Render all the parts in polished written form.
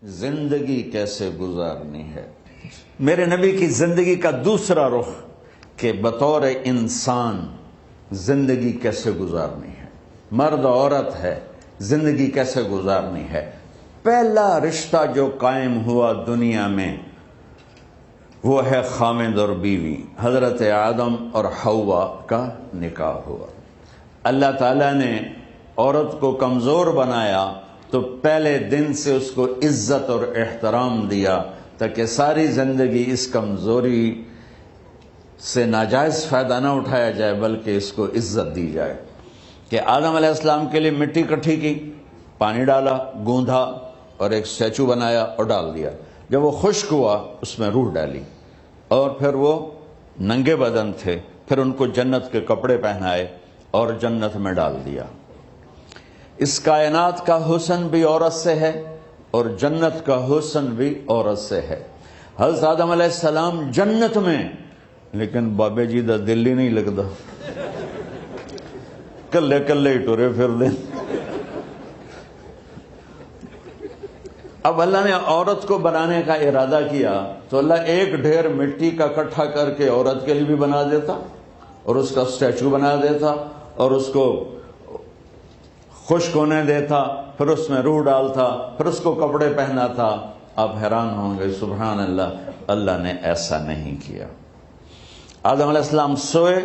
زندگی کیسے گزارنی ہے۔ میرے نبی کی زندگی کا دوسرا رخ کہ بطور انسان زندگی کیسے گزارنی ہے، مرد عورت ہے زندگی کیسے گزارنی ہے۔ پہلا رشتہ جو قائم ہوا دنیا میں وہ ہے خامد اور بیوی، حضرت آدم اور حوا کا نکاح ہوا۔ اللہ تعالیٰ نے عورت کو کمزور بنایا تو پہلے دن سے اس کو عزت اور احترام دیا تاکہ ساری زندگی اس کمزوری سے ناجائز فائدہ نہ اٹھایا جائے بلکہ اس کو عزت دی جائے۔ کہ آدم علیہ السلام کے لیے مٹی اکٹھی کی، پانی ڈالا، گوندھا اور ایک اسٹیچو بنایا اور ڈال دیا۔ جب وہ خشک ہوا اس میں روح ڈالی اور پھر وہ ننگے بدن تھے، پھر ان کو جنت کے کپڑے پہنائے اور جنت میں ڈال دیا۔ اس کائنات کا حسن بھی عورت سے ہے اور جنت کا حسن بھی عورت سے ہے۔ حضرت آدم علیہ السلام جنت میں، لیکن بابے جی دا دل ہی نہیں لگتا، کلے کلے ہی ٹرے پھر دیں۔ اب اللہ نے عورت کو بنانے کا ارادہ کیا تو اللہ ایک ڈھیر مٹی کا اکٹھا کر کے عورت کے لیے بھی بنا دیتا اور اس کا اسٹیچو بنا دیتا اور اس کو خشک ہونے دیتا، پھر اس میں روح ڈالتا، پھر اس کو کپڑے پہناتا۔ آپ حیران ہوں گے، سبحان اللہ، اللہ نے ایسا نہیں کیا۔ آدم علیہ السلام سوئے،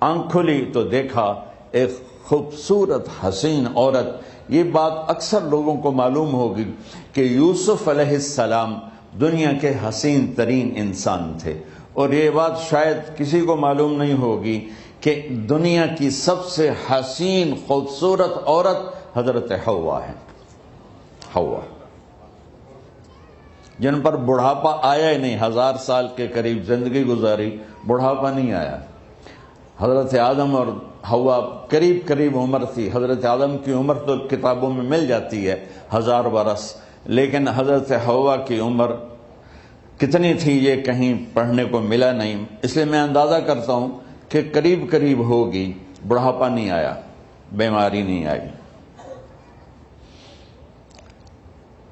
آنکھ کھلی تو دیکھا ایک خوبصورت حسین عورت۔ یہ بات اکثر لوگوں کو معلوم ہوگی کہ یوسف علیہ السلام دنیا کے حسین ترین انسان تھے، اور یہ بات شاید کسی کو معلوم نہیں ہوگی کہ دنیا کی سب سے حسین خوبصورت عورت حضرت حوا ہے۔ حوا جن پر بڑھاپا آیا ہی نہیں، 1000 سال کے قریب زندگی گزاری، بڑھاپا نہیں آیا۔ حضرت آدم اور حوا قریب قریب عمر تھی۔ حضرت آدم کی عمر تو کتابوں میں مل جاتی ہے 1000 برس، لیکن حضرت حوا کی عمر کتنی تھی یہ کہیں پڑھنے کو ملا نہیں، اس لیے میں اندازہ کرتا ہوں کہ قریب قریب ہوگی۔ بڑھاپا نہیں آیا، بیماری نہیں آئی۔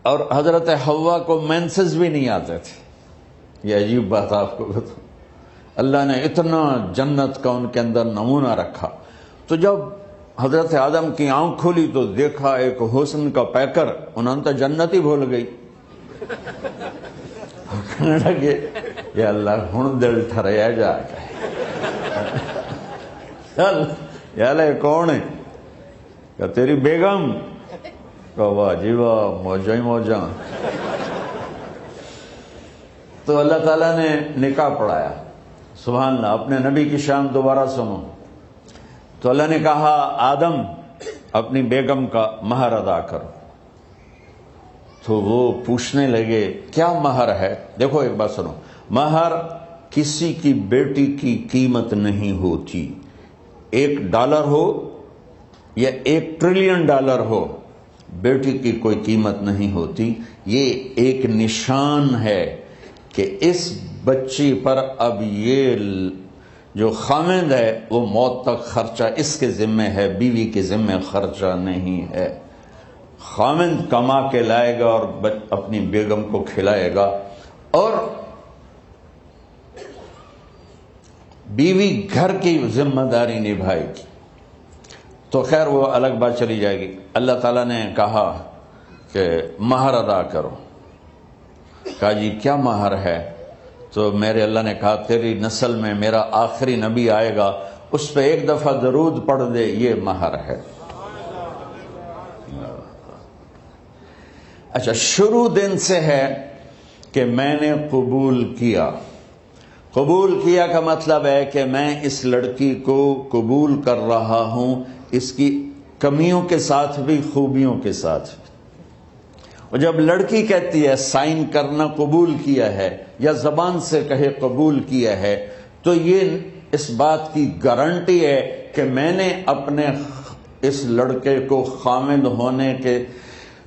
اور حضرت حوا کو مینسز بھی نہیں آتے تھے۔ یہ عجیب بات آپ کو بتاؤں، اللہ نے اتنا جنت کا ان کے اندر نمونہ رکھا۔ تو جب حضرت آدم کی آنکھ کھلی تو دیکھا ایک حسن کا پیکر، انہوں نے تو جنت ہی بھول گئی۔ کہنے لگے یا اللہ ہن دل ٹھریا جا کے، یا اللہ کون ہے؟ کہ تیری بیگم۔ کہ واہ جی واہ، موجاں ہی موجاں۔ تو اللہ تعالیٰ نے نکاح پڑھایا۔ سبحان اللہ، اپنے نبی کی شان دوبارہ سنو۔ تو اللہ نے کہا آدم اپنی بیگم کا مہر ادا کرو۔ تو وہ پوچھنے لگے کیا مہر ہے؟ دیکھو ایک بات سنو، مہر کسی کی بیٹی کی قیمت نہیں ہوتی۔ $1 ہو یا $1 ٹریلین ہو، بیٹی کی کوئی قیمت نہیں ہوتی۔ یہ ایک نشان ہے کہ اس بچی پر اب یہ جو خامند ہے وہ موت تک خرچہ اس کے ذمہ ہے، بیوی کے ذمہ خرچہ نہیں ہے۔ خامند کما کے لائے گا اور اپنی بیگم کو کھلائے گا، اور بیوی گھر کی ذمہ داری نبھائے گی۔ تو خیر وہ الگ بات چلی جائے گی۔ اللہ تعالیٰ نے کہا کہ مہر ادا کرو۔ کہا جی کیا مہر ہے؟ تو میرے اللہ نے کہا تیری نسل میں میرا آخری نبی آئے گا، اس پہ ایک دفعہ درود پڑھ دے، یہ مہر ہے۔ اچھا، شروع دن سے ہے کہ میں نے قبول کیا۔ قبول کیا کا مطلب ہے کہ میں اس لڑکی کو قبول کر رہا ہوں، اس کی کمیوں کے ساتھ بھی خوبیوں کے ساتھ بھی۔ اور جب لڑکی کہتی ہے سائن کرنا قبول کیا ہے، یا زبان سے کہے قبول کیا ہے، تو یہ اس بات کی گارنٹی ہے کہ میں نے اپنے اس لڑکے کو خامد ہونے کے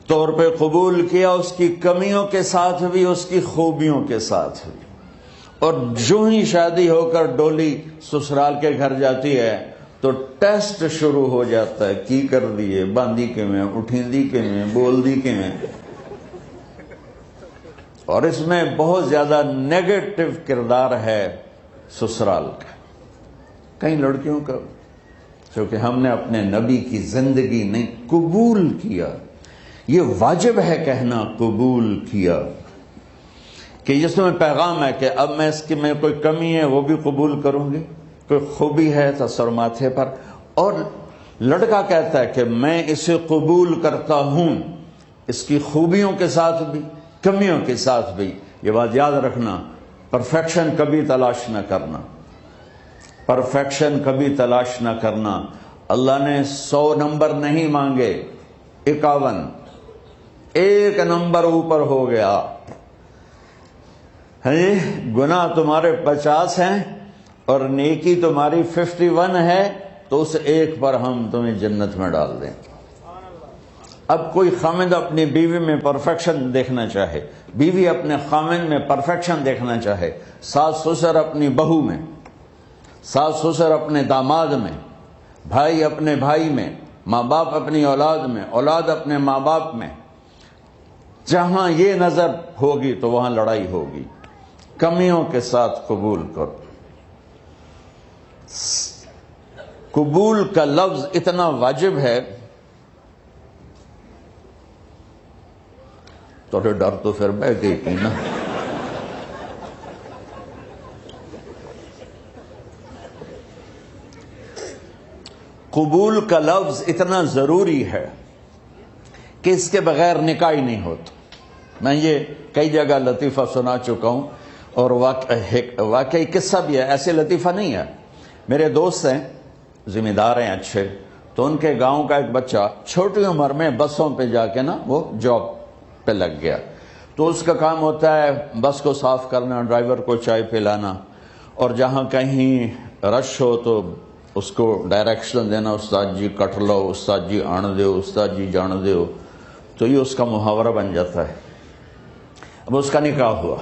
طور پہ قبول کیا، اس کی کمیوں کے ساتھ بھی، اس کی خوبیوں کے ساتھ بھی۔ اور جو ہی شادی ہو کر ڈولی سسرال کے گھر جاتی ہے تو ٹیسٹ شروع ہو جاتا ہے، کی کر دیے، باندھی کے میں، اٹھیندی کے میں، بول دی کے میں۔ اور اس میں بہت زیادہ نیگیٹو کردار ہے سسرال کا. کئی لڑکیوں کا چونکہ ہم نے اپنے نبی کی زندگی نہیں قبول کیا. یہ واجب ہے کہنا قبول کیا کہ جس میں پیغام ہے کہ اب میں اس کی میں کوئی کمی ہے وہ بھی قبول کروں گی, کوئی خوبی ہے تو سر ماتھے پر. اور لڑکا کہتا ہے کہ میں اسے قبول کرتا ہوں, اس کی خوبیوں کے ساتھ بھی کمیوں کے ساتھ بھی. یہ بات یاد رکھنا, پرفیکشن کبھی تلاش نہ کرنا, پرفیکشن کبھی تلاش نہ کرنا. اللہ نے 100 نمبر نہیں مانگے, 51, ایک نمبر اوپر ہو گیا. گناہ تمہارے 50 ہیں اور نیکی تمہاری 51 ہے, تو اس ایک پر ہم تمہیں جنت میں ڈال دیں. اب کوئی خامد اپنی بیوی میں پرفیکشن دیکھنا چاہے, بیوی اپنے خامد میں پرفیکشن دیکھنا چاہے, ساس سسر اپنی بہو میں, ساس سسر اپنے داماد میں, بھائی اپنے بھائی میں, ماں باپ اپنی اولاد میں, اولاد اپنے ماں باپ میں, جہاں یہ نظر ہوگی تو وہاں لڑائی ہوگی. کمیوں کے ساتھ قبول کرو. قبول کا لفظ اتنا واجب ہے تو ڈر تو پھر بہ گئی تھی نا. قبول کا لفظ اتنا ضروری ہے کہ اس کے بغیر نکاح ہی نہیں ہوتا. میں یہ کئی جگہ لطیفہ سنا چکا ہوں اور واقعی قصہ بھی ہے, ایسے لطیفہ نہیں ہے. میرے دوست ہیں, ذمہ دار ہیں اچھے, تو ان کے گاؤں کا ایک بچہ چھوٹی عمر میں بسوں پہ جا کے نا وہ جاب پہ لگ گیا. تو اس کا کام ہوتا ہے بس کو صاف کرنا, ڈرائیور کو چائے پلانا, اور جہاں کہیں رش ہو تو اس کو ڈائریکشن دینا, استاد جی کٹ لو, استاد جی آن دیو, استاد جی جان دیو. تو یہ اس کا محاورہ بن جاتا ہے. اب اس کا نکاح ہوا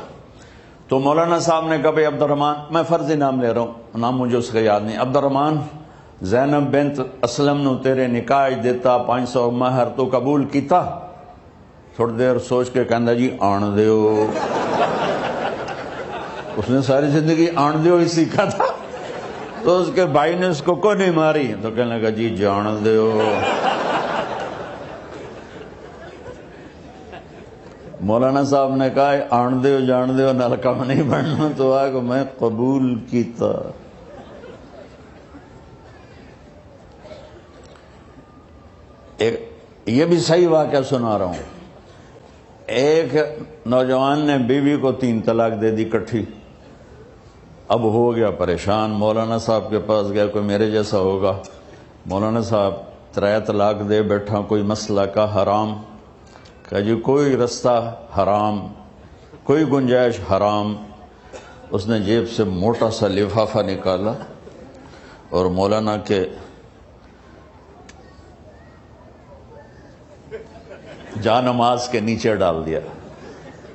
تو مولانا صاحب نے کہا بھائی عبد الرحمن, میں فرضی نام لے رہا ہوں, نام مجھے اس کا یاد نہیں, عبد الرحمن زینب بنت اسلم نو تیرے نکاح دیتا 500 مہر تو قبول کیتا. تھوڑی دیر سوچ کے کہندا جی آن دیو. اس نے ساری زندگی آن دیو ہی سیکھا تھا. تو اس کے بھائی نے اس کو نہیں ماری تو کہنے لگا جی جان دیو. مولانا صاحب نے کہا آن دیو جان دیو نال کم نہیں بننا, تو آگا میں قبول کیتا. یہ بھی صحیح واقعہ سنا رہا ہوں. ایک نوجوان نے بیوی کو 3 طلاق دے دی کٹھی. اب ہو گیا پریشان, مولانا صاحب کے پاس گیا, کوئی میرے جیسا ہوگا. مولانا صاحب 3 طلاق دے بیٹھا, کوئی مسئلہ کا حرام. کہا جی کوئی رستہ حرام, کوئی گنجائش حرام. اس نے جیب سے موٹا سا لفافہ نکالا اور مولانا کے جا نماز کے نیچے ڈال دیا.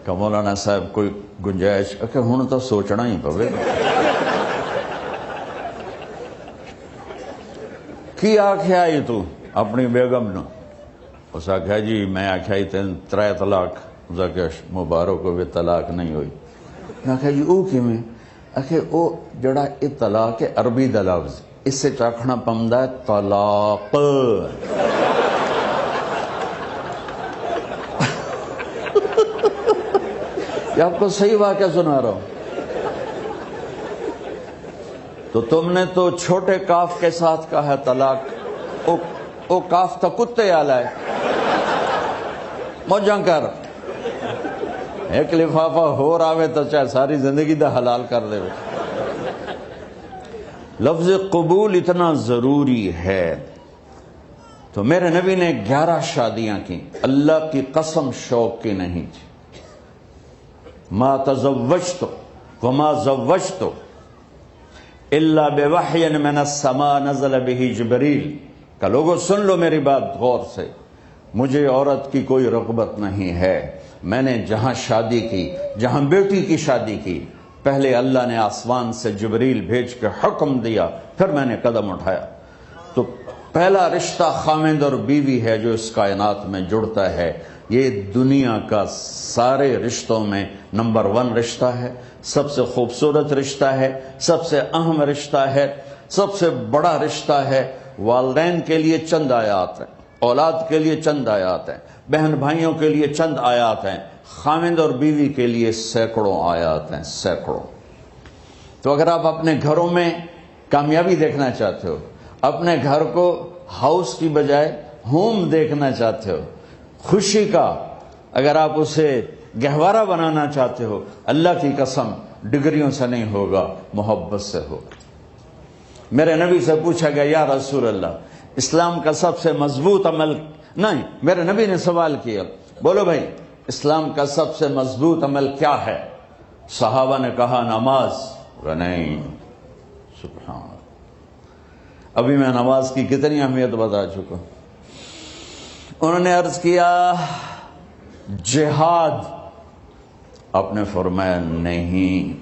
کہ مولانا صاحب کوئی گنجائش, کہ ہوں تو سوچنا ہی پوے. کی آکھیا ہی تو اپنی بیگم نو؟ اس آکھیا جی میں آکھیا ہی 3 طلاق. اس آکھیا مبارک ہوئے طلاق نہیں ہوئی. میں آکھیا جی او کی میں؟ آکھیا او جڑا یہ طلاق ہے عربی دا لفظ, اس سے چاکھنا پمدا ہے طلاق. یہ آپ کو صحیح واقعہ سنا رہا ہوں. تو تم نے تو چھوٹے کاف کے ساتھ کہا ہے طلاق. او کاف تا کتے آلا ہے. موجاں کر, ایک لفافہ ہو راوے تو چاہے ساری زندگی دا حلال کر دے. لفظ قبول اتنا ضروری ہے. تو میرے نبی نے 11 شادیاں کی, اللہ کی قسم شوق کی نہیں تھی. ما تزوجت وما زوجت الا بوحی من السماء نزل به جبریل. کہ لوگوں سن لو میری بات غور سے, مجھے عورت کی کوئی رغبت نہیں ہے. میں نے جہاں شادی کی, جہاں بیٹی کی شادی کی, پہلے اللہ نے آسمان سے جبریل بھیج کے حکم دیا, پھر میں نے قدم اٹھایا. تو پہلا رشتہ خامند اور بیوی ہے جو اس کائنات میں جڑتا ہے. یہ دنیا کا سارے رشتوں میں نمبر 1 رشتہ ہے، سب سے خوبصورت رشتہ ہے، سب سے اہم رشتہ ہے، سب سے بڑا رشتہ ہے۔ والدین کے لیے چند آیات ہیں، اولاد کے لیے چند آیات ہیں، بہن بھائیوں کے لیے چند آیات ہیں، خاوند اور بیوی کے لیے سینکڑوں آیات ہیں، سینکڑوں۔ تو اگر آپ اپنے گھروں میں کامیابی دیکھنا چاہتے ہو، اپنے گھر کو ہاؤس کی بجائے ہوم دیکھنا چاہتے ہو، خوشی کا اگر آپ اسے گہوارہ بنانا چاہتے ہو، اللہ کی قسم ڈگریوں سے نہیں ہوگا، محبت سے ہوگا۔ میرے نبی سے پوچھا گیا یا رسول اللہ اسلام کا سب سے مضبوط عمل، نہیں، میرے نبی نے سوال کیا، بولو بھائی اسلام کا سب سے مضبوط عمل کیا ہے؟ صحابہ نے کہا نماز۔ نہیں، سبحان اللہ، ابھی میں نماز کی کتنی اہمیت بتا چکا۔ انہوں نے عرض کیا جہاد، آپ نے فرمایا نہیں۔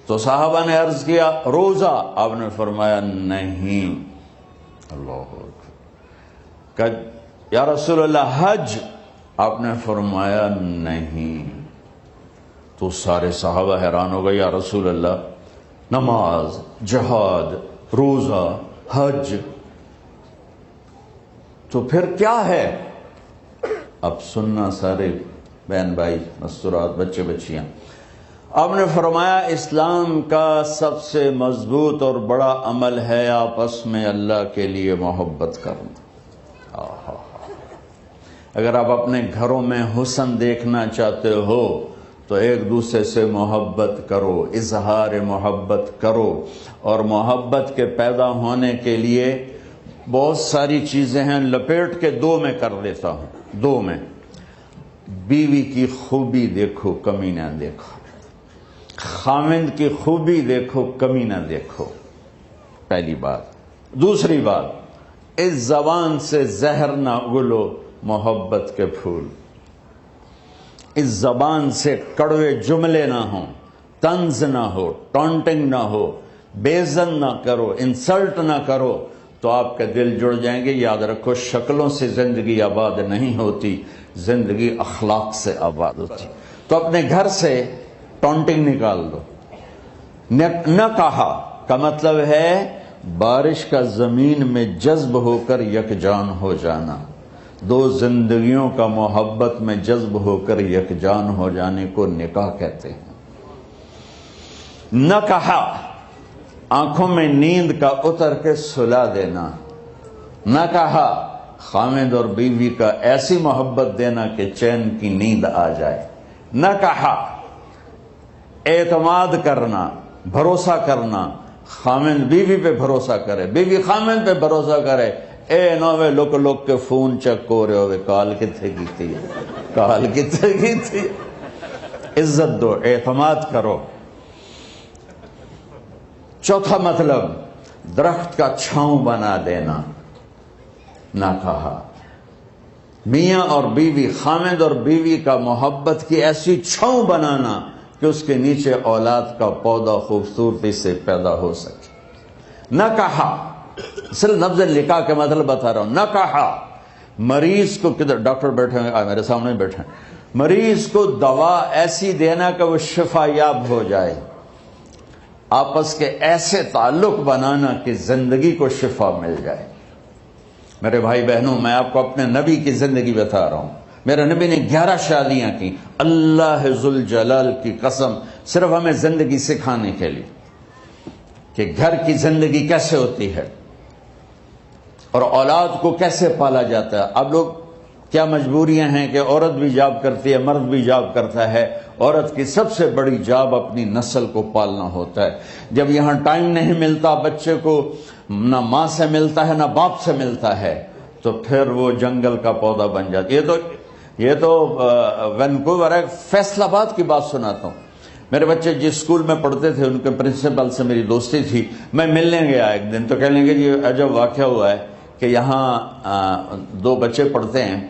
تو صحابہ نے عرض کیا روزہ، آپ نے فرمایا نہیں۔ اللہ اکبر۔ کہ یا رسول اللہ حج، آپ نے فرمایا نہیں۔ تو سارے صحابہ حیران ہو گئے، یا رسول اللہ نماز، جہاد، روزہ، حج، تو پھر کیا ہے؟ اب سننا سارے بہن بھائی، مستورات، بچے بچیاں، آپ نے فرمایا اسلام کا سب سے مضبوط اور بڑا عمل ہے آپس میں اللہ کے لیے محبت کرنا۔ اگر آپ اپنے گھروں میں حسن دیکھنا چاہتے ہو تو ایک دوسرے سے محبت کرو، اظہار محبت کرو، اور محبت کے پیدا ہونے کے لیے بہت ساری چیزیں ہیں، لپیٹ کے 2 میں کر دیتا ہوں، 2 میں۔ بیوی کی خوبی دیکھو، کمی نہ دیکھو، خاوند کی خوبی دیکھو، کمی نہ دیکھو، پہلی بات۔ دوسری بات، اس زبان سے زہر نہ اگلو محبت کے پھول، اس زبان سے کڑوے جملے نہ ہوں، طنز نہ ہو، ٹونٹنگ نہ ہو، بےعزت نہ کرو، انسلٹ نہ کرو، تو آپ کے دل جڑ جائیں گے۔ یاد رکھو شکلوں سے زندگی آباد نہیں ہوتی، زندگی اخلاق سے آباد ہوتی۔ تو اپنے گھر سے ٹونٹنگ نکال دو۔ نہ کہا کا مطلب ہے بارش کا زمین میں جذب ہو کر یکجان ہو جانا، 2 زندگیوں کا محبت میں جذب ہو کر یکجان ہو جانے کو نکاح کہتے ہیں۔ نہ کہا آنکھوں میں نیند کا اتر کے سلا دینا، نہ کہا خاوند اور بیوی کا ایسی محبت دینا کہ چین کی نیند آ جائے، نہ کہا اعتماد کرنا، بھروسہ کرنا، خاوند بیوی پہ بھروسہ کرے، بیوی خاوند پہ بھروسہ کرے، اے نوے لوک لوک کے فون چیک ہو رہے ہوئے، کال کتنے کی تھی، کال کتنے کی تھی۔ عزت دو، اعتماد کرو۔ چوتھا مطلب درخت کا چھاؤں بنا دینا، نہ کہا میاں اور بیوی، خاوند اور بیوی کا محبت کی ایسی چھاؤں بنانا کہ اس کے نیچے اولاد کا پودا خوبصورتی سے پیدا ہو سکے۔ نہ کہا، صرف لفظ نکاح کے مطلب بتا رہا ہوں، نہ کہا مریض کو، کدھر ڈاکٹر بیٹھے ہیں میرے سامنے بیٹھے ہیں، مریض کو دوا ایسی دینا کہ وہ شفا یاب ہو جائے، آپس کے ایسے تعلق بنانا کہ زندگی کو شفا مل جائے۔ میرے بھائی بہنوں، میں آپ کو اپنے نبی کی زندگی بتا رہا ہوں۔ میرے نبی نے 11 شادیاں کی، اللہ ذوالجلال کی قسم، صرف ہمیں زندگی سکھانے کے لیے کہ گھر کی زندگی کیسے ہوتی ہے اور اولاد کو کیسے پالا جاتا ہے۔ اب لوگ کیا مجبوریاں ہیں کہ عورت بھی جاب کرتی ہے، مرد بھی جاب کرتا ہے۔ عورت کی سب سے بڑی جاب اپنی نسل کو پالنا ہوتا ہے۔ جب یہاں ٹائم نہیں ملتا بچے کو، نہ ماں سے ملتا ہے نہ باپ سے ملتا ہے، تو پھر وہ جنگل کا پودا بن جاتا ہے۔ یہ تو وینکوور ہے، فیصل آباد کی بات سناتا ہوں۔ میرے بچے جس اسکول میں پڑھتے تھے ان کے پرنسپل سے میری دوستی تھی، میں ملنے گیا ایک دن، تو کہنے لگے یہ عجب واقعہ ہوا ہے کہ یہاں 2 بچے پڑھتے ہیں،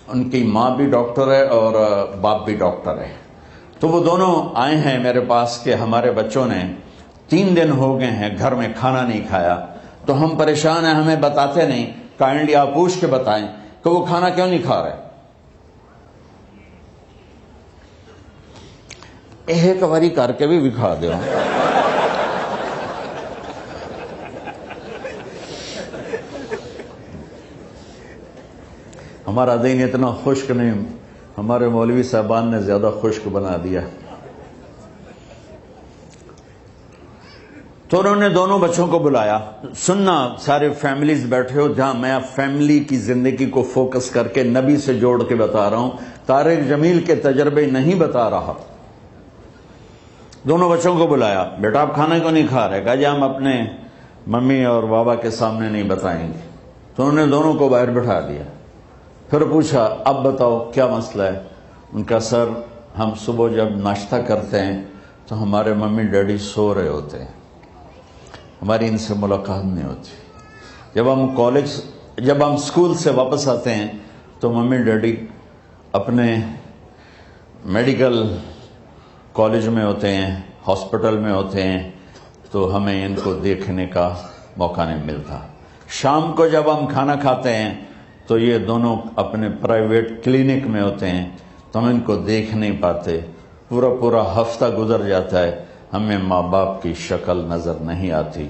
ان کی ماں بھی ڈاکٹر ہے اور باپ بھی ڈاکٹر ہے، تو وہ دونوں آئے ہیں میرے پاس کہ ہمارے بچوں نے 3 دن ہو گئے ہیں گھر میں کھانا نہیں کھایا، تو ہم پریشان ہیں، ہمیں بتاتے نہیں، کائنڈلی آپ پوچھ کے بتائیں کہ وہ کھانا کیوں نہیں کھا رہے۔ ایک واری کر کے بھی دکھا دو. ہمارا دین اتنا خشک نہیں، ہمارے مولوی صاحبان نے زیادہ خشک بنا دیا. تو انہوں نے دونوں بچوں کو بلایا. سننا، سارے فیملیز بیٹھے ہو جہاں میں فیملی کی زندگی کو فوکس کر کے نبی سے جوڑ کے بتا رہا ہوں، طارق جمیل کے تجربے نہیں بتا رہا. دونوں بچوں کو بلایا. بیٹا آپ کھانا کیوں نہیں کھا رہے؟ کہا جی ہم اپنے ممی اور بابا کے سامنے نہیں بتائیں گے. تو انہوں نے دونوں کو باہر بٹھا دیا. پھر پوچھا اب بتاؤ کیا مسئلہ ہے؟ ان کا سر ہم صبح جب ناشتہ کرتے ہیں تو ہمارے ممی ڈیڈی سو رہے ہوتے ہیں، ہماری ان سے ملاقات نہیں ہوتی. جب ہم اسکول سے واپس آتے ہیں تو ممی ڈیڈی اپنے میڈیکل کالج میں ہوتے ہیں، ہاسپٹل میں ہوتے ہیں، تو ہمیں ان کو دیکھنے کا موقع نہیں ملتا. شام کو جب ہم کھانا کھاتے ہیں تو یہ دونوں اپنے پرائیویٹ کلینک میں ہوتے ہیں تو ہم ان کو دیکھ نہیں پاتے. پورا ہفتہ گزر جاتا ہے، ہمیں ماں باپ کی شکل نظر نہیں آتی.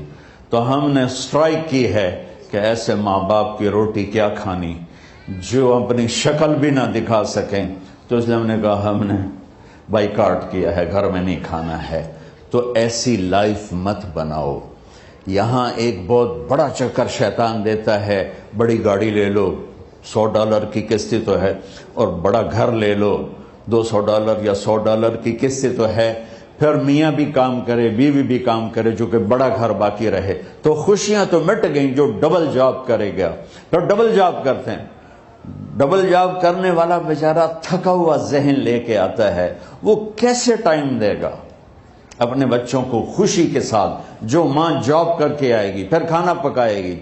تو ہم نے سٹرائک کی ہے کہ ایسے ماں باپ کی روٹی کیا کھانی جو اپنی شکل بھی نہ دکھا سکیں. تو اس لیے ہم نے کہا ہم نے بائیکاٹ کیا ہے، گھر میں نہیں کھانا ہے. تو ایسی لائف مت بناؤ. یہاں ایک بہت بڑا چکر شیطان دیتا ہے، بڑی گاڑی لے لو، $100 کی قسط تو ہے، اور بڑا گھر لے لو، $200 یا $100 کی قسط تو ہے. پھر میاں بھی کام کرے، بیوی بھی کام کرے، جو کہ بڑا گھر باقی رہے، تو خوشیاں تو مٹ گئیں. جو ڈبل جاب کرے گا، پھر ڈبل جاب کرتے ہیں. ڈبل جاب کرنے والا بیچارہ تھکا ہوا ذہن لے کے آتا ہے، وہ کیسے ٹائم دے گا اپنے بچوں کو خوشی کے ساتھ؟ جو ماں جاب کر کے آئے گی پھر کھانا پکائے گی،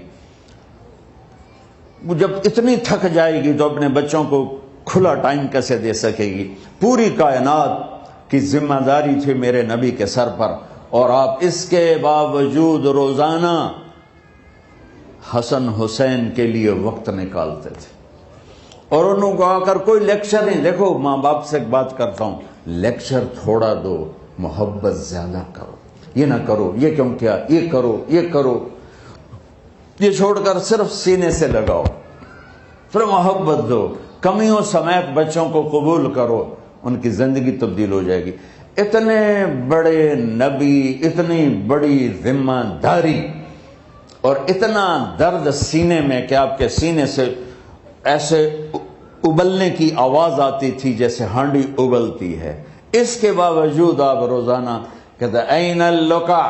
وہ جب اتنی تھک جائے گی تو اپنے بچوں کو کھلا ٹائم کیسے دے سکے گی؟ پوری کائنات کی ذمہ داری تھی میرے نبی کے سر پر، اور آپ اس کے باوجود روزانہ حسن حسین کے لیے وقت نکالتے تھے. اور انہوں کو آ کر کوئی لیکچر نہیں. دیکھو ماں باپ سے ایک بات کرتا ہوں، لیکچر تھوڑا دو، محبت زیادہ کرو. یہ نہ کرو، یہ کیوں کیا، یہ کرو، یہ کرو، یہ چھوڑ کر صرف سینے سے لگاؤ. پھر محبت دو، کمیوں سمیت بچوں کو قبول کرو، ان کی زندگی تبدیل ہو جائے گی. اتنے بڑے نبی، اتنی بڑی ذمہ داری، اور اتنا درد سینے میں کہ آپ کے سینے سے ایسے ابلنے کی آواز آتی تھی جیسے ہانڈی ابلتی ہے. اس کے باوجود آپ روزانہ کہتے این اللقا،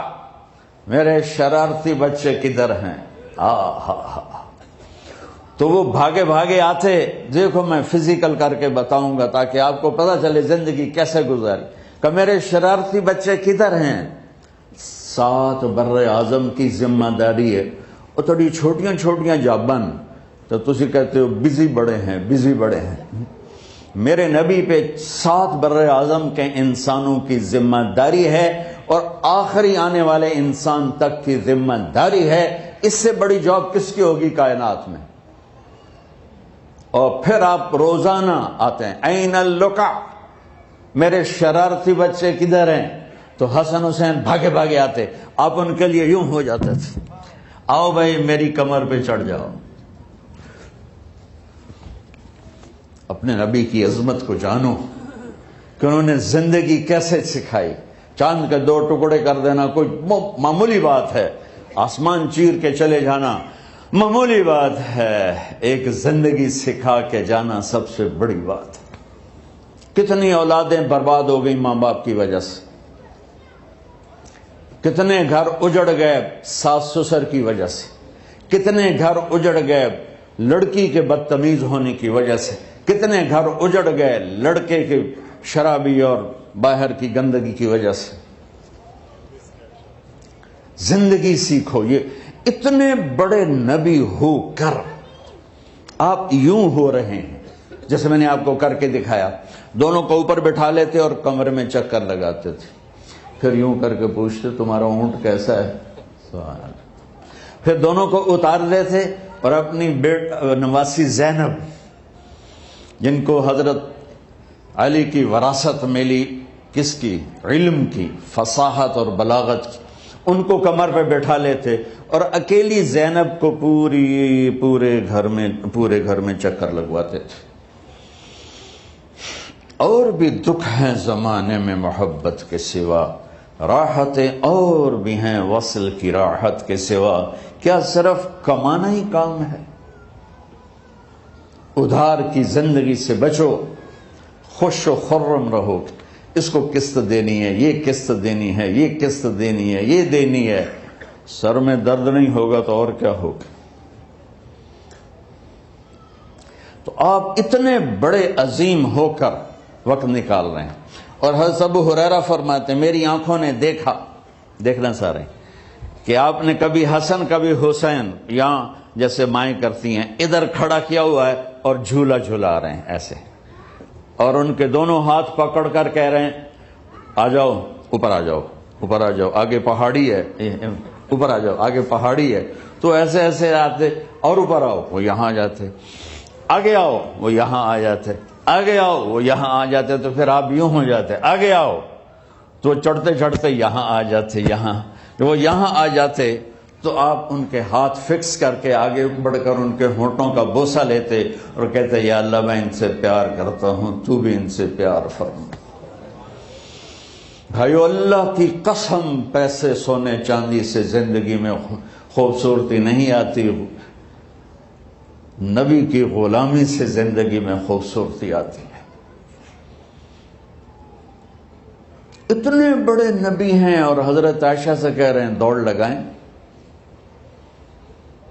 میرے شرارتی بچے کدھر ہیں؟ تو وہ بھاگے بھاگے آتے. دیکھو میں فزیکل کر کے بتاؤں گا تاکہ آپ کو پتہ چلے زندگی کیسے گزاری. کہ میرے شرارتی بچے کدھر ہیں؟ 7 بر اعظم کی ذمہ داری ہے، اور تھوڑی چھوٹیاں چھوٹیاں جابن تو تسی کہتے ہو بزی بڑے ہیں، بزی بڑے ہیں. میرے نبی پہ 7 بر اعظم کے انسانوں کی ذمہ داری ہے، اور آخری آنے والے انسان تک کی ذمہ داری ہے. اس سے بڑی جاب کس کی ہوگی کائنات میں؟ اور پھر آپ روزانہ آتے ہیں این اللقا، میرے شرارتی بچے کدھر ہیں؟ تو حسن حسین بھاگے بھاگے آتے. آپ ان کے لیے یوں ہو جاتے تھے، آؤ بھائی میری کمر پہ چڑھ جاؤ. اپنے نبی کی عظمت کو جانو کہ انہوں نے زندگی کیسے سکھائی. چاند کے 2 ٹکڑے کر دینا کوئی معمولی بات ہے، آسمان چیر کے چلے جانا معمولی بات ہے، ایک زندگی سکھا کے جانا سب سے بڑی بات ہے. کتنی اولادیں برباد ہو گئی ماں باپ کی وجہ سے، کتنے گھر اجڑ گئے ساس سسر کی وجہ سے، کتنے گھر اجڑ گئے لڑکی کے بدتمیز ہونے کی وجہ سے، کتنے گھر اجڑ گئے لڑکے کے شرابی اور باہر کی گندگی کی وجہ سے. زندگی سیکھو. یہ اتنے بڑے نبی ہو کر آپ یوں ہو رہے ہیں جیسے میں نے آپ کو کر کے دکھایا. دونوں کو اوپر بٹھا لیتے اور کمرے میں چکر لگاتے تھے، پھر یوں کر کے پوچھتے تمہارا اونٹ کیسا ہے؟ سبحان. پھر دونوں کو اتار دیتے اور اپنی نواسی زینب، جن کو حضرت علی کی وراثت ملی کس کی؟ علم کی، فصاحت اور بلاغت کی. ان کو کمر پہ بٹھا لیتے اور اکیلی زینب کو پورے گھر میں چکر لگواتے تھے. اور بھی دکھ ہیں زمانے میں محبت کے سوا، راحتیں اور بھی ہیں وصل کی راحت کے سوا. کیا صرف کمانا ہی کام ہے؟ ادھار کی زندگی سے بچو، خوش و خرم رہو. اس کو قسط دینی ہے، یہ قسط دینی ہے، یہ قسط دینی ہے، یہ دینی ہے. سر میں درد نہیں ہوگا تو اور کیا ہوگا؟ تو آپ اتنے بڑے عظیم ہو کر وقت نکال رہے ہیں. اور حضرت ابو ہریرہ فرماتے ہیں میری آنکھوں نے دیکھنا سارے کہ آپ نے کبھی حسن کبھی حسین یہاں جیسے مائیں کرتی ہیں ادھر کھڑا کیا ہوا ہے اور جھولا جھولا رہے ہیں ایسے، اور ان کے دونوں ہاتھ پکڑ کر کہہ رہے ہیں آ جاؤ اوپر، آ جاؤ اوپر، آ جاؤ آگے پہاڑی ہے، اوپر آ جاؤ آگے پہاڑی ہے. تو ایسے آتے اور اوپر آؤ وہ یہاں آ جاتے، آگے آؤ وہ یہاں آ جاتے، آگے آؤ وہ یہاں آ جاتے. تو پھر آپ یوں ہو جاتے، آگے آؤ تو چڑھتے چڑھتے یہاں آ جاتے. یہاں وہ یہاں آ جاتے تو آپ ان کے ہاتھ فکس کر کے آگے بڑھ کر ان کے ہونٹوں کا بوسہ لیتے اور کہتے یا اللہ میں ان سے پیار کرتا ہوں، تو بھی ان سے پیار فرما. بھائیو اللہ کی قسم پیسے سونے چاندی سے زندگی میں خوبصورتی نہیں آتی، نبی کی غلامی سے زندگی میں خوبصورتی آتی ہے. اتنے بڑے نبی ہیں اور حضرت عائشہ سے کہہ رہے ہیں دوڑ لگائیں.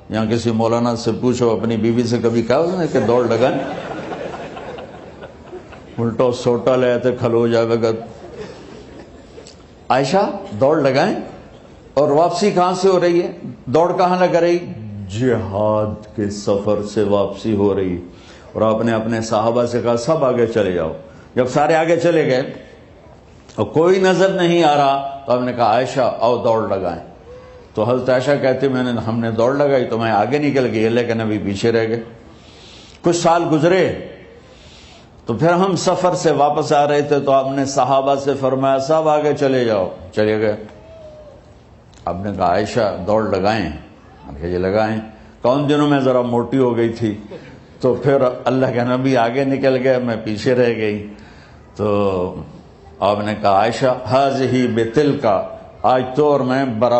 یہاں کسی مولانا سے پوچھو اپنی بیوی سے کبھی کہا اس نے کہ دوڑ لگائیں؟ الٹا سوٹا لے آتے کھلو جائے گا. عائشہ دوڑ لگائیں. اور واپسی کہاں سے ہو رہی ہے؟ دوڑ کہاں لگ رہی؟ جہاد کے سفر سے واپسی ہو رہی. اور آپ نے اپنے صحابہ سے کہا سب آگے چلے جاؤ. جب سارے آگے چلے گئے اور کوئی نظر نہیں آ رہا تو آپ نے کہا عائشہ آؤ دوڑ لگائیں. تو حضرت عائشہ کہتے ہم نے دوڑ لگائی تو میں آگے نکل گئی لیکن ابھی پیچھے رہ گئے. کچھ سال گزرے تو پھر ہم سفر سے واپس آ رہے تھے تو آپ نے صحابہ سے فرمایا سب آگے چلے جاؤ. چلے گئے. آپ نے کہا عائشہ دوڑ لگائیں؟ یہ لگائیں. کون دنوں میں ذرا موٹی ہو گئی تھی تو پھر اللہ کے نبی آگے نکل گئے میں پیچھے رہ گئی. تو آپ نے کہا عائشہ ہذہ بتلک، آج تو اور میں برابر